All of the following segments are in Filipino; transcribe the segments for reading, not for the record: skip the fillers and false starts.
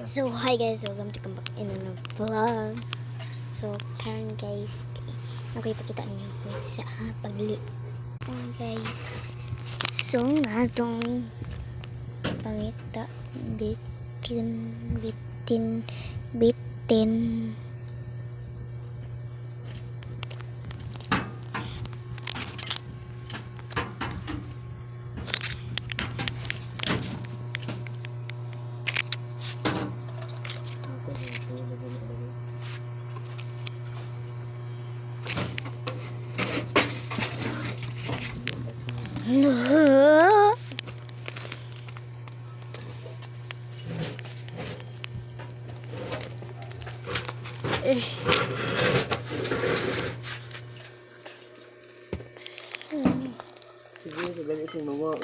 So hi guys, welcome to come back in another vlog. So karon guys, nakipakita niyo sa pagli. Guys, so nazong pangita bitin. No. Sige, balik sa mawa.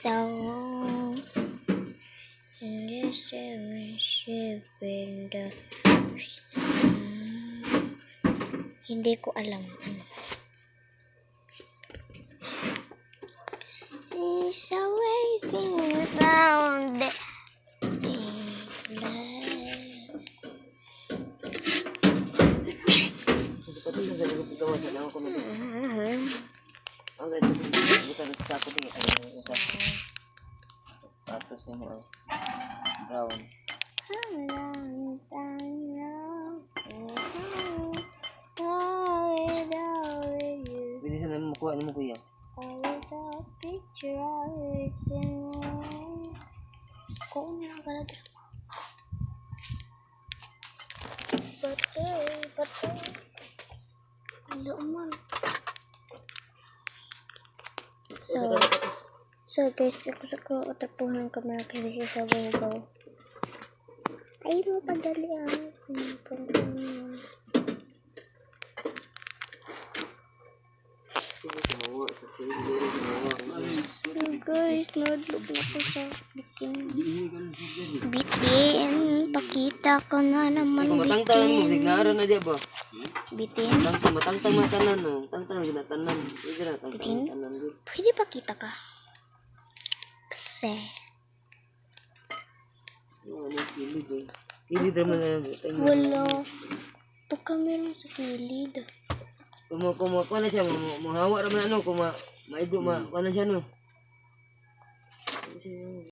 So, in this ship in the hindi ko alam ano. It's always around the Pati lang sa mga pagkawasan ako kung ang ganito bukan sa sako din sa patos ni mo brown. Pwede sa namin makuha ni mo kuya. So guys, ako sa ko tapunan ng kamera kasi sa babaw. Ay mo padali guys, nadlog na ko sa bitin. Pakita ko na naman Kung matangtalan mo, signaran na diya ba? Bitin? Matangtang matanan no. Tangtang ginatanan. Pwede na tangtang matanan. Pwede pakita ka? Kasi Kilid eh. Kilid naman na. wala. Baka meron sa kilid. Kung na siya, mahawa naman ano, kung maigo, kuha na siya no.